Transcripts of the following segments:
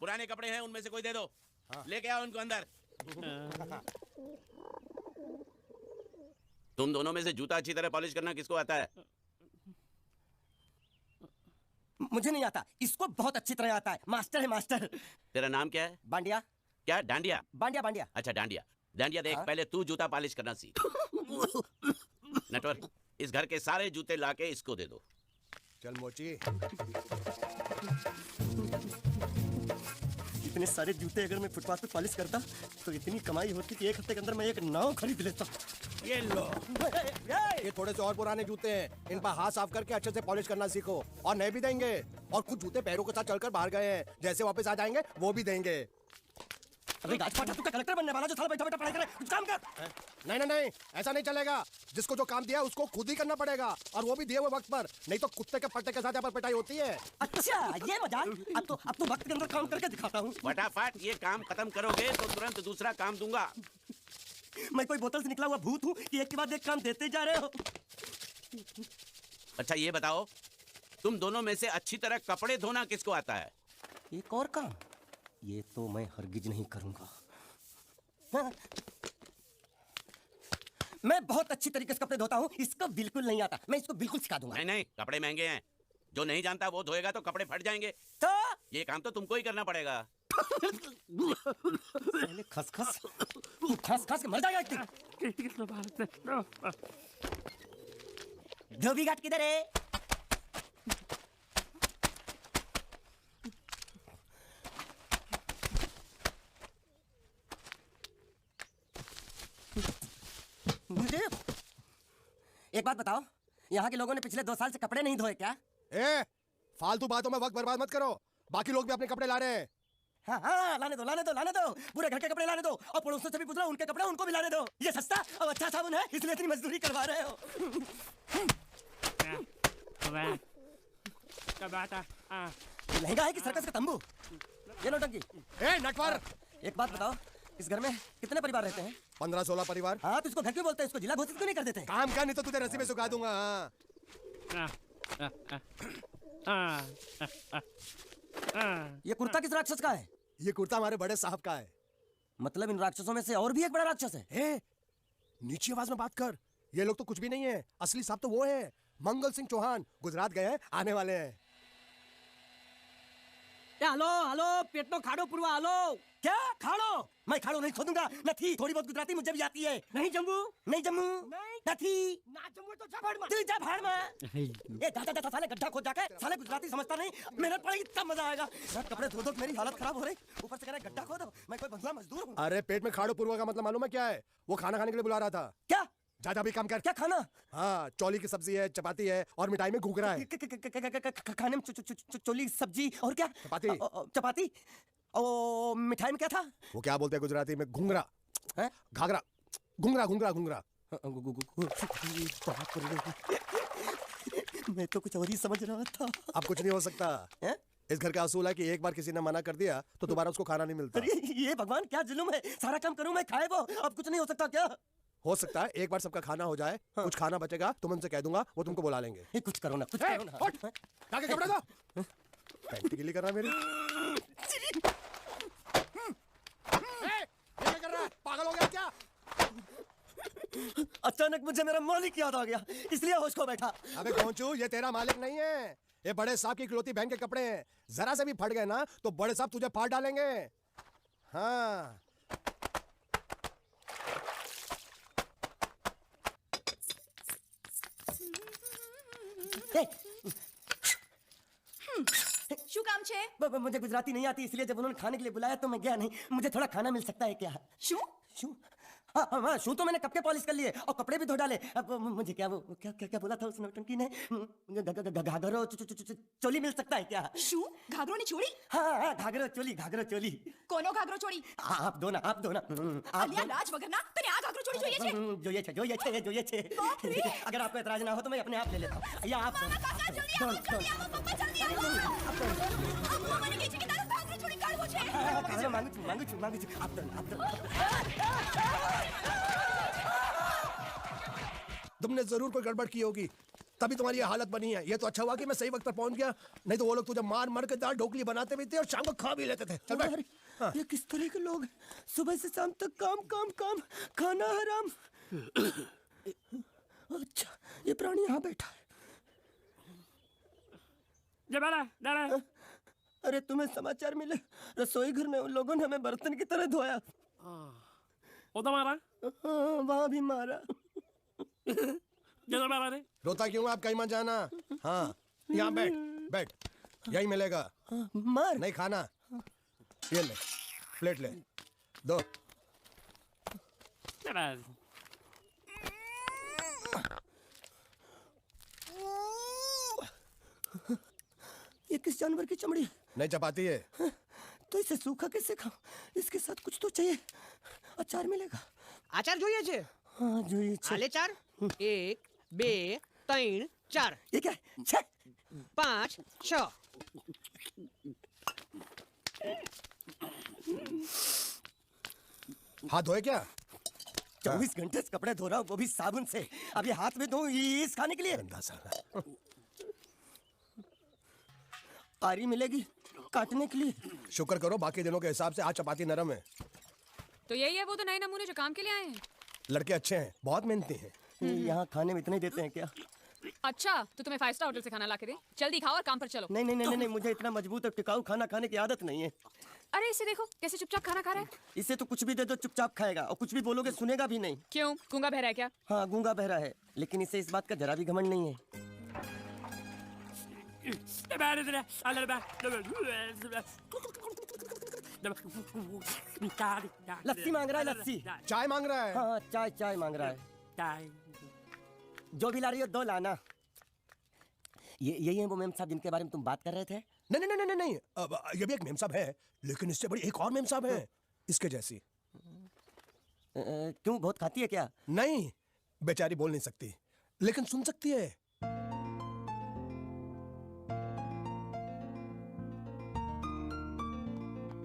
पुराने कपड़े हैं उनमें से कोई दे दो। लेके आओ उनको अंदर। तुम दोनों में से जूता अच्छी तरह पॉलिश करना किसको आता है? मुझे नहीं आता, इसको बहुत अच्छी तरह आता है। मास्टर है मास्टर। तेरा नाम क्या है? बांडिया। क्या? डांडिया? बांडिया बांडिया। अच्छा डांडिया। डांडिया देख, पहले तू जूता पॉलिश करना सीख। नटवर, इस घर के सारे जूते लाके इसको दे दो। चल मोची। इतने सारे जूते अगर मैं फुटपाथ पे पॉलिश करता तो इतनी कमाई होती कि एक हफ्ते के अंदर मैं एक नाव खरीद लेता। ये लो, ये थोड़े से और पुराने जूते हैं, इन पर हाथ साफ करके अच्छे से पॉलिश करना सीखो। और नए भी देंगे। और कुछ जूते पैरों के साथ चलकर बाहर गए हैं, जैसे वापस आ जाएंगे वो भी देंगे। अरे गाजपाटा, तू क्या कलेक्टर बनने वाला जो साला बैठा बैठा पढ़ाई करे? कुछ काम कर। नहीं नहीं नहीं, ऐसा नहीं चलेगा। जिसको जो काम दिया है उसको खुद ही करना पड़ेगा, और वो भी दिए हुए वक्त पर। नहीं तो कुत्ते के पट्टे के साथ यहाँ पर पिटाई होती है। अच्छा ये मजाक। अब तो वक्त के अंदर काम करके दिखाता हूँ। फटाफट ये काम खत्म करोगे तो तुरंत दूसरा काम दूंगा। मैं कोई बोतल से निकला हुआ भूत हूँ कि एक के बाद एक काम देते जा रहे हो? अच्छा ये बताओ, तुम दोनों में से अच्छी तरह कपड़े धोना किसको आता है? एक और काम? ये तो मैं हरगिज नहीं करूंगा। हाँ। मैं बहुत अच्छी तरीके से कपड़े धोता हूँ, इसको बिल्कुल नहीं आता। मैं इसको बिल्कुल सिखा दूंगा। नहीं नहीं, कपड़े महंगे हैं। जो नहीं जानता वो धोएगा तो कपड़े फट जाएंगे। तो ये काम तो तुमको ही करना पड़ेगा। पहले खसखस के मर जाएगा एक दिन। धोबी घाट किधर है? मुझे एक बात बताओ, यहाँ के लोगों ने पिछले 2 साल से कपड़े नहीं धोए क्या? फालतू बातों में वक्त बर्बाद मत करो। बाकी लोग भी अपने कपड़े ला रहे हैं। हाँ हाँ, लाने दो पूरे घर के कपड़े लाने दो। और पड़ोसों से भी पूछ लो, उनके कपड़े उनको भी लाने दो। ये सस्ता और अच्छा साबुन है, इसलिए इतनी मजदूरी करवा रहे हो। लहंगा है कि सर्कस का तंबू? ये नौटंकी। नटवर, एक बात बताओ, इस घर में कितने परिवार रहते हैं? 15-16 परिवार। हाँ तो इसको घर क्यों बोलते हैं? इसको जिला घोषित क्यों नहीं कर देते? काम क्या, नहीं तो तुझे रस्सी में सुखा दूंगा। ये कुर्ता किस राक्षस का है? ये कुर्ता हमारे बड़े साहब का है। मतलब इन राक्षसों में से और भी एक बड़ा राक्षस है? नीची आवाज में बात कर। ये लोग तो कुछ भी नहीं है, असली साहब तो वो है मंगल सिंह चौहान। गुजरात गए हैं, आने वाले हैं। हेलो हेलो, पेट में खाड़ो पुरवा। हेलो क्या खाड़ो? मैं खाड़ो नहीं खोदूंगा। नथी, थोड़ी बहुत गुजराती मुझे भी आती है। नहीं जम्मू नथी ना जम्मू तो जा भाड़ में। ये दादा साले गड्ढा खोद जाके साले गुजराती समझता नहीं। मेहनत पड़ेगी तब मजा आएगा। कपड़े धो मेरी हालत खराब हो रही, ऊपर से कह रहा गड्ढा खोदो। मैं कोई बंधुआ मजदूर हूँ? अरे पेट में खाड़ो पुरवा का मतलब मालूम है क्या है? वो खाना खाने के लिए बुला रहा था। क्या? जा भी काम कर। क्या खाना? हाँ, चौली की सब्जी है, चपाती है और मिठाई में घूघरा है। खाने में चोली सब्जी और क्या? चपाती। ओ मिठाई में क्या था? वो क्या बोलते हैं गुजराती में? घूंघरा है, घाघरा, घूंघरा। मैं तो कुछ और ही समझ रहा था। अब कुछ नहीं हो सकता है? इस घर का असूल है कि एक बार किसी ने मना कर दिया तो दोबारा उसको खाना नहीं मिलता। अरे ये भगवान क्या जुल्म है? सारा काम करूं मैं, खाए वो। अब कुछ नहीं हो सकता क्या? हो सकता है एक बार सबका खाना हो जाए। हाँ। कुछ खाना बचेगा तो मैं उनसे कह दूंगा, वो तुमको बुला लेंगे। कुछ करो ना, कुछ करो ना। जाके कपड़े दो। पैंटी गिली कर रहा मेरी। क्या कर रहा है? पागल हो गया क्या? अचानक मुझे मेरा मालिक याद आ गया, इसलिए होश खो बैठा। अबे गोंचू, ये तेरा मालिक नहीं है, ये बड़े साहब की इकलौती बहन के कपड़े हैं। जरा से भी फट गए ना तो बड़े साहब तुझे फाड़ डालेंगे। हाँ શું કામ છે? मुझे गुजराती नहीं आती, इसलिए जब उन्होंने खाने के लिए बुलाया तो मैं गया नहीं। मुझे थोड़ा खाना मिल सकता है क्या? શું? शू? हाँ, शू तो मैंने कब के पॉलिश कर लिए और कपड़े भी धो डाले। अब मुझे क्या बोला था उस नौटंकी ने? घाघरो चोली मिल सकता है क्या? શું? घाघरो ની छोड़ी? हाँ, घाघरो चोली। કોનો घाघरो छोड़ी? आप दो ना। અલ્યા લાજ વગરના તને આ ઘાઘરો छोड़ी જોઈએ છે? જોઈએ છે। अगर आपको एतराज ना हो तो मैं अपने आप ले लेता हूँ। या आप મારા કાકા જલ્દી આવો, જલ્દી આવો, પપ્પા જલ્દી આવો। અમ્મા મને કહે છે કે તારો ઘાઘરો छोड़ी કાઢવો છે। मांगू છું। आप दो। तुमने जरूर कोई गड़बड़ की होगी, तभी तुम्हारी ये हालत बनी है। ये तो अच्छा हुआ कि मैं सही वक्त पर पहुंच गया, नहीं तो वो लोग तुझे मार मार के दाल ढोकली बनाते भी थे और शाम को खा भी लेते थे। चल बैठ। अरे, ये किस तरह के लोग हैं? सुबह से शाम तक काम काम काम, खाना हराम। अच्छा, ये प्राणी यहाँ बैठा है। अरे तुम्हें समाचार मिले? रसोई घर में उन लोगों ने हमें बर्तन की तरह धोया। वहाँ भी मारा। रोता क्यों? आप कहीं मत जाना। हाँ, यहाँ बैठ बैठ, यही मिलेगा। मार नहीं खाना, ये ले, प्लेट ले, दो। ये किस जानवर की चमड़ी है? नहीं चपाती है। तो इसे सूखा कैसे खाऊं? इसके साथ कुछ तो चाहिए। अचार मिलेगा? આચાર જોઈએ છે हाँ જોઈએ છે। આલે ચાર 1 2 3 4 ये क्या है? छे! 5 6 हाथ धोए क्या? 24 घंटे से कपड़े धो रहा हूँ, वो भी साबुन से। अब ये हाथ में धो इस खाने के लिए? गंदा साला। आरी मिलेगी काटने के लिए? शुक्र करो बाकी दिनों के हिसाब से आज चपाती नरम है। तो यही है वो तो नए नमूने जो काम के लिए आए हैं। लड़के अच्छे हैं, बहुत मेहनती हैं। यहाँ खाने में इतने ही देते हैं क्या? अच्छा तो तुम्हें 5 स्टार होटल से खाना ला के दे। जल्दी खाओ और काम पर चलो। नहीं नहीं नहीं नहीं, मुझे इतना मजबूत और टिकाऊ खाना खाने की आदत नहीं है। अरे इसे देखो कैसे चुपचाप खाना खा रहा है। इसे तो कुछ भी दे दो चुपचाप खाएगा, और कुछ भी बोलोगे सुनेगा भी नहीं। क्यों, गूंगा बहरा है क्या? हाँ गूंगा बहरा है, लेकिन इसे इस बात का जरा भी घमंड नहीं है। लस्सी मांग रहा है, लस्सी। चाय मांग रहा है। हाँ चाय चाय मांग रहा है। जो भी ला रही हो 2 लाना। ये यही है वो मेम साहब जिनके बारे में तुम बात कर रहे थे? नहीं नहीं नहीं नहीं नहीं, अब ये भी एक मेम साहब है, लेकिन इससे बड़ी एक और मेम साहब है, इसके जैसी। क्यों, बहुत खाती है क्या? नहीं, बेचारी बोल नहीं सकती, लेकिन सुन सकती है।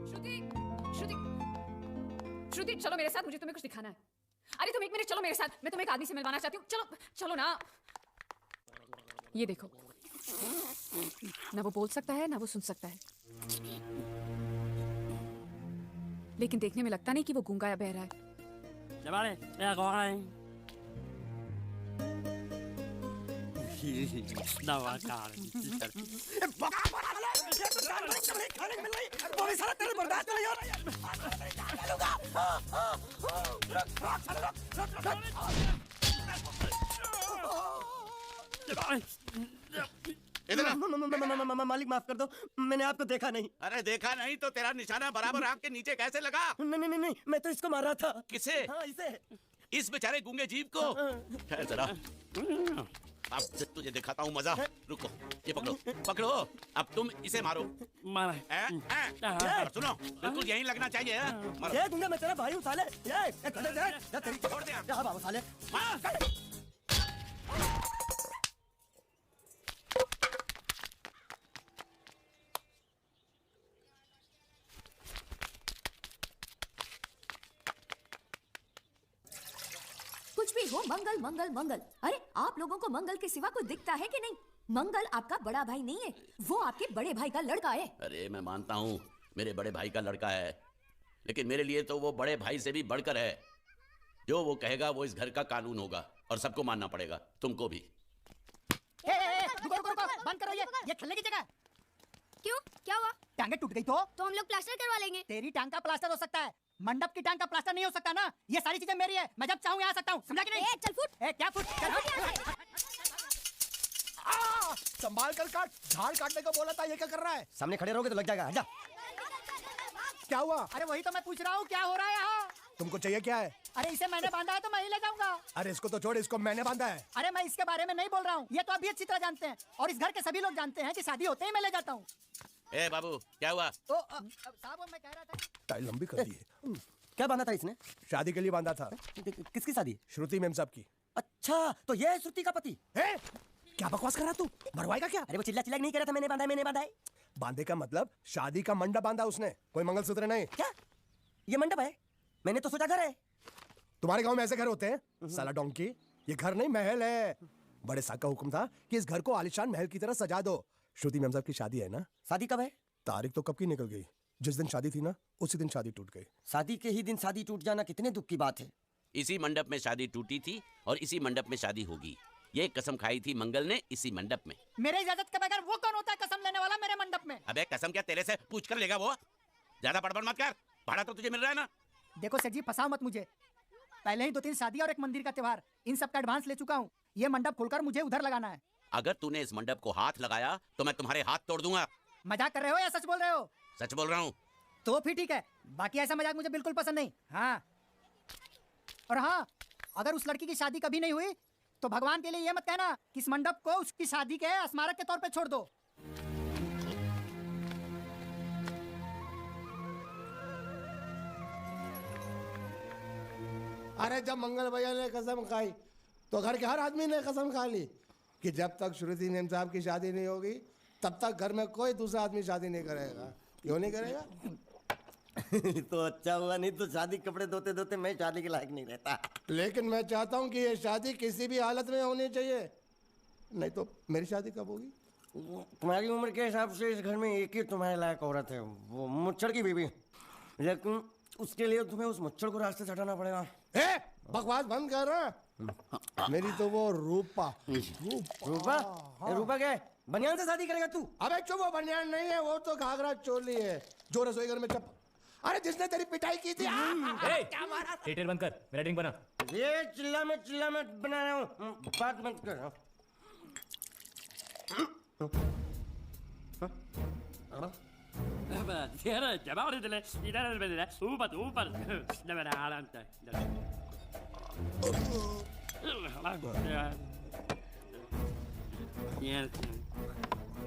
श्रुति श्रुति श्रुति चलो मेरे साथ, मुझे तुम्हें कुछ दिखाना है। अरे तुम 1 मिनट चलो मेरे साथ, मैं तुम्हें एक आदमी से मिलवाना चाहती हूँ। चलो चलो ना। ये देखो, ना वो बोल सकता है ना वो सुन सकता है, लेकिन देखने में लगता नहीं कि वो गूंगा या बहरा है। इधर आ। मालिक माफ कर दो, मैंने आपको देखा नहीं। अरे देखा नहीं तो तेरा निशाना बराबर आंख के नीचे कैसे लगा? नहीं नहीं नहीं, मैं तो इसको मार रहा था। किसे? हाँ इसे। इस बेचारे गूंगे जीव को? ठहर जरा, अब तुझे दिखाता हूँ मजा। रुको, ये पकड़ो पकड़ो, अब तुम इसे मारो। सुनो, बिल्कुल यहीं लगना चाहिए। मारो। ये गूंगा, मैं तेरा भाई हूँ साले। ये छोड़ दे। जा बाबू साले। कुछ भी हो, मंगल मंगल मंगल। अरे आप लोगों को मंगल के सिवा कोई दिखता है कि नहीं? मंगल आपका बड़ा भाई नहीं है, वो आपके बड़े भाई का लड़का है। अरे मैं मानता हूँ मेरे बड़े भाई का लड़का है, लेकिन मेरे लिए तो वो बड़े भाई से भी बढ़कर है। जो वो कहेगा वो इस घर का कानून होगा और सबको मानना पड़ेगा, तुमको भी। रुको रुको रुको, बंद करो ये खेलने की जगह। क्यों, क्या हुआ? टांगे टूट गई तो हम लोग प्लास्टर करवा लेंगे। तेरी टांग का प्लास्टर हो सकता है, मंडप की टांग का प्लास्टर नहीं हो सकता ना। ये सारी चीजें मेरी है, मैं जब चाहूँ आ सकता हूँ, समझा कि नहीं? चल फुट। क्या फुट? संभाल कर काट, झाड़ काटने को बोला था, ये क्या कर रहा है? सामने खड़े रहोगे तो लग जाएगा। हट जा। क्या हुआ? अरे वही तो मैं पूछ रहा हूँ, क्या हो रहा है यहाँ? तुमको चाहिए क्या है? अरे इसे मैंने बांधा है तो मैं ही ले जाऊंगा। अरे इसको तो छोड़, इसको मैंने बांधा है। अरे मैं इसके बारे में नहीं बोल रहा हूँ, ये तो अभी अच्छी तरह जानते हैं, और इस घर के सभी लोग जानते हैं कि शादी होते ही मैं ले जाता हूँ। ए बाबू, क्या हुआ? तो साहब मैं कह रहा था, टाई लंबी कर दी है। क्या बांधा था इसने? शादी के लिए बांधा था। किसकी शादी? श्रुति मेम साहब की। अच्छा, तो ये है श्रुति का पति? ए? क्या बकवास कर रहा तू? मरवाएगा क्या? अरे वो चिल्ला चिल्ला नहीं कर रहा था, मैंने बांधा है, मैंने बांधा है। बांधे का मतलब शादी का मंडप बांधा उसने, कोई मंगलसूत्र नहीं। क्या ये मंडप है? मैंने तो सोचा घर है। तुम्हारे गांव में ऐसे घर होते हैं? साला डोंकी, ये घर नहीं महल है। बड़े साहब का हुक्म था कि इस घर को आलिशान महल की तरह सजा दो। श्रुति मैम साहब की शादी है ना? शादी कब है? तारीख तो कब की निकल गई। जिस दिन शादी थी ना उसी दिन शादी टूट गई। शादी के ही दिन शादी टूट जाना कितने दुख की बात है। इसी मंडप में शादी टूटी थी और इसी मंडप में शादी होगी। ये कसम खाई थी मंगल ने इसी मंडप में। मेरे इजाजत के बगैर वो कौन होता है कसम लेने वाला मेरे मंडप में? अबे कसम क्या तेरे से पूछ कर लेगा वो? ज्यादा बड़बड़ मत कर, भाड़ा तो तुझे मिल रहा है ना। देखो सेठ जी, फंसाओ मत मुझे। पहले ही 2-3 शादी और एक मंदिर का त्योहार, इन सब का एडवांस ले चुका हूँ। ये मंडप खोलकर मुझे उधर लगाना है। अगर तूने इस मंडप को हाथ लगाया तो मैं तुम्हारे हाथ तोड़ दूंगा। मजाक कर रहे हो या सच बोल रहे हो? सच बोल रहा हूँ। तो फिर ठीक है, बाकी ऐसा मजाक मुझे बिल्कुल पसंद नहीं। हाँ, और हाँ, अगर उस लड़की की शादी कभी नहीं हुई तो भगवान के लिए ये मत कहना कि इस मंडप को उसकी शादी के स्मारक के तौर पे छोड़ दो। अरे जब मंगल भैया ने कसम खाई तो घर के हर आदमी ने कसम खा ली कि जब तक श्रुति नेम साहब की शादी नहीं होगी तब तक घर में कोई दूसरा आदमी शादी नहीं करेगा। क्यों नहीं करेगा? तो अच्छा हुआ, नहीं तो शादी कपड़े धोते धोते मैं शादी के लायक नहीं रहता। लेकिन मैं चाहता हूँ कि ये शादी किसी भी हालत में होनी चाहिए, नहीं तो मेरी शादी कब होगी? तुम्हारी उम्र के हिसाब से इस घर में एक ही तुम्हारे लायक औरत है, वो मुच्छड़ की बीवी। लेकिन उसके लिए तुम्हें उस मुच्छड़ को रास्ते से हटाना पड़ेगा। बकवास बंद कर रहा। मेरी तो वो रूपा। रूपा? रूपा क्या है? बनियान से शादी करेगा तू? अबे चुप, वो बनियान नहीं है, वो तो घाघरा चोली है जो रसोई घर में अरे जिसने तेरी पिटाई की थी। क्या मारा? थिएटर बंद कर, मेरा ड्रिंक बना। ये चिल्ला में बना रहा हूँ, बात मत कर।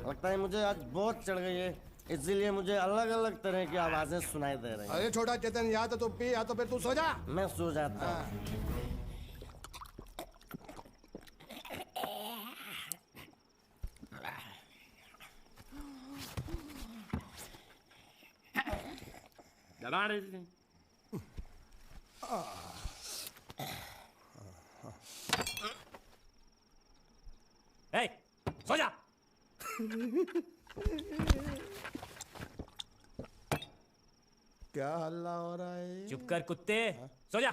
लगता है मुझे आज बहुत चढ़ गई है, इसीलिए मुझे अलग अलग तरह की आवाजें सुनाई दे रही हैं। अरे छोटा चेतन, या तो तू पी या तो फिर तू सो जा। मैं सो जाता हूँ। ए, सो जा। क्या हल्ला हो रहा है? चुप कर कुत्ते, सो जा।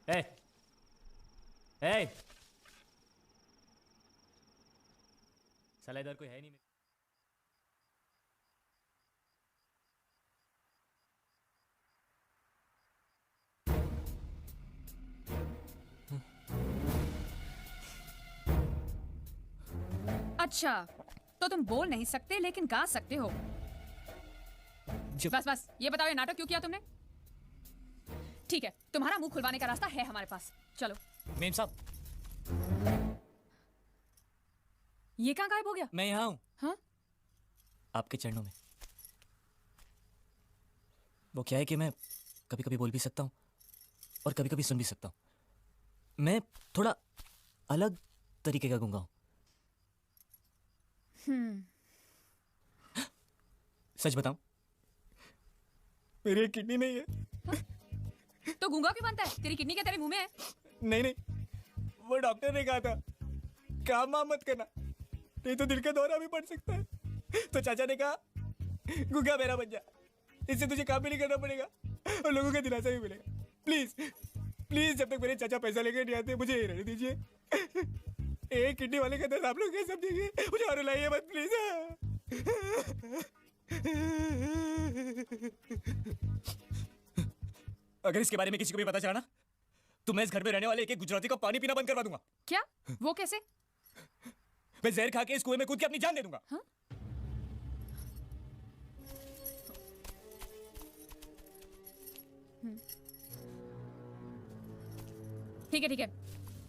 ए, ए, साला इधर कोई है नहीं। अच्छा, तो तुम बोल नहीं सकते लेकिन गा सकते हो। बस बस ये बताओ, ये नाटक क्यों किया तुमने? ठीक है, तुम्हारा मुंह खुलवाने का रास्ता है हमारे पास, चलो। मेम साहब, ये कहाँ गायब हो गया? मैं यहाँ हूँ। हाँ? आपके चरणों में। वो क्या है कि मैं कभी कभी बोल भी सकता हूँ और कभी कभी सुन भी सकता हूँ। मैं थोड़ा अलग तरीके का गूंगा हूँ। सच बताऊं, मेरी एक किडनी नहीं है। हाँ? तो गूंगा क्यों बनता है? तेरी किडनी क्या तेरे मुंह में है? नहीं नहीं, वो डॉक्टर ने कहा था काम वाम मत करना, नहीं तो दिल का दौरा भी पड़ सकता है। तो चाचा ने कहा गूंगा मेरा बन जा, इससे तुझे काम भी नहीं करना पड़ेगा और लोगों का दिलासा भी मिलेगा। प्लीज प्लीज, जब तक मेरे चाचा पैसा लेकर नहीं आते मुझे ये रहने दीजिए। एक किडनी वाले का दर्द आप लोग कैसे समझेंगे? मुझे और रुलाइए मत प्लीज। अगर इसके बारे में किसी को भी पता चला ना तो मैं इस घर में रहने वाले एक गुजराती को पानी पीना बंद करवा दूंगा। क्या? वो कैसे? मैं जहर खा के इस कुएं में कूद के अपनी जान दे दूंगा। हाँ? ठीक है ठीक है,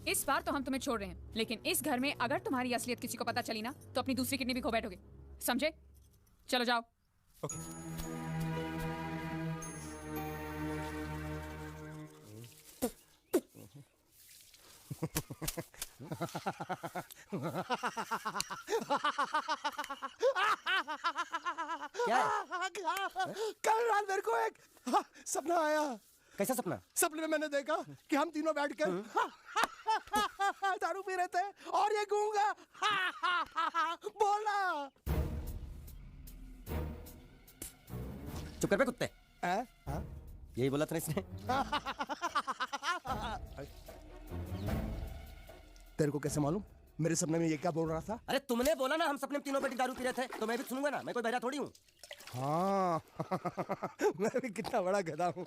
इस बार तो हम तुम्हें छोड़ रहे हैं, लेकिन इस घर में अगर तुम्हारी असलियत किसी को पता चली ना तो अपनी दूसरी किडनी भी खो बैठोगे, समझे? चलो जाओ। क्या है? कल रात कैसा सपना? सपने में मैंने देखा कि हम तीनों बैठ कर दारू पी रहे थे और ये गूंगा बोला। चुप कर बे कुत्ते। हाँ? हाँ? यही बोला था ना इसने। तेरे को कैसे मालूम मेरे सपने में ये क्या बोल रहा था? अरे तुमने बोला ना हम सपने में तीनों बेटी दारू पी रहे थे, तो मैं भी सुनूंगा ना, मैं कोई बहरा थोड़ी हूँ। हाँ मैं भी कितना बड़ा गधा हूँ।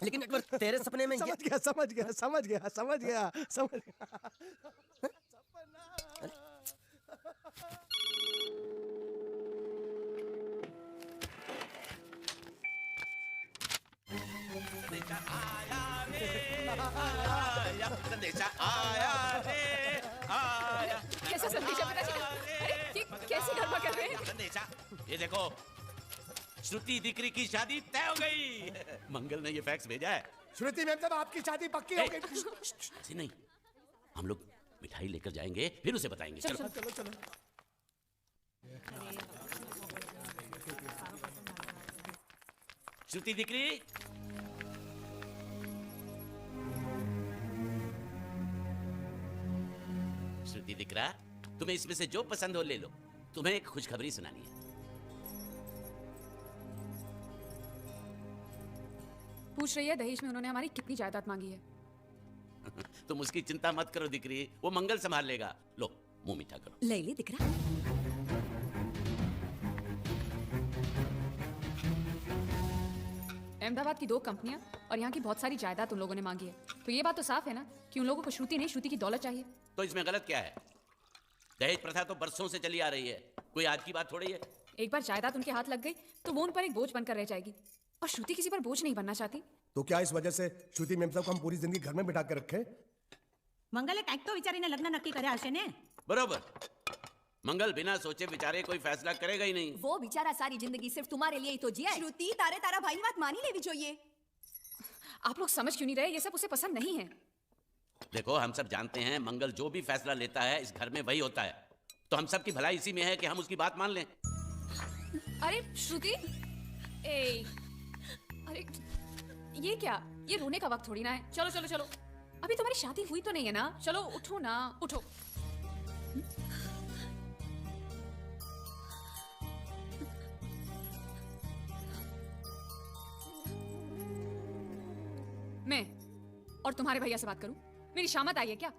लेकिन एक बार तेरे सपने में समझ गया समझ गया समझ गया समझ गया समझ गया। संदेशा आया रे आया। कैसा संदेशा पिताजी? अरे ये कैसी गड़बड़ कर रहे हैं? संदेशा, ये देखो श्रुति दिकरी की शादी तय हो गई। मंगल ने ये फैक्स भेजा है। श्रुति मैम साहब आपकी शादी पक्की हो गई। ऐसे नहीं, हम लोग मिठाई लेकर जाएंगे फिर उसे बताएंगे। चलो चलो चलो। श्रुति दिकरी, श्रुति दिकरा, तुम्हें इसमें से जो पसंद हो ले लो। तुम्हें एक खुशखबरी सुनानी है। पूछ रही है दहेज में उन्होंने हमारी कितनी जायदाद मांगी है। तुम उसकी चिंता मत करो दिकरी, वो मंगल संभाल लेगा। लो मुंह मीठा करो। ले ले दिख रहा। अहमदाबाद की 2 कंपनियां और यहाँ की बहुत सारी जायदाद उन लोगों ने मांगी है। तो ये बात तो साफ है ना कि उन लोगों को श्रुति नहीं, श्रुति की दौलत चाहिए। तो इसमें गलत क्या है? दहेज प्रथा तो बरसों से चली आ रही है, कोई आज की बात थोड़ी है। एक बार जायदाद उनके हाथ लग गई तो वो उन पर एक बोझ बनकर रह जाएगी, और श्रुति किसी पर बोझ नहीं बनना चाहती। तो क्या इस वजह से श्रुति मैम साहब को हम पूरी जिंदगी घर में बिठा के रखे? મંગલે કાંઈક તો વિચારીને લગ્ન નક્કી કર્યા હશે ને? बरोबर, मंगल बिना सोचे विचारे कोई फैसला करेगा ही नहीं। वो बेचारा सारी जिंदगी सिर्फ तुम्हारे लिए ही तो जिया है। श्रुति तारे तारा भाई बात मानी लेवी જોઈએ। आप लोग समझ क्यों नहीं रहे? ये सब उसे पसंद नहीं है। देखो हम सब जानते हैं मंगल जो भी फैसला लेता है इस घर में वही होता है, तो हम सब की भलाई इसी में है कि हम उसकी बात मान लें। अरे श्रुति, ए, अरे ये क्या? ये रोने का वक्त थोड़ी ना है। चलो चलो चलो, अभी तुम्हारी शादी हुई तो नहीं है ना? चलो उठो ना, उठो। मैं और तुम्हारे भैया से बात करूं? मेरी शामत आई है क्या?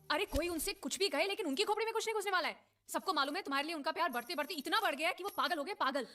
अरे कोई उनसे कुछ भी कहे लेकिन उनकी खोपड़ी में कुछ नहीं घुसने वाला है। सबको मालूम है तुम्हारे लिए उनका प्यार बढ़ते बढ़ते इतना बढ़ गया है कि वो पागल हो गए, पागल।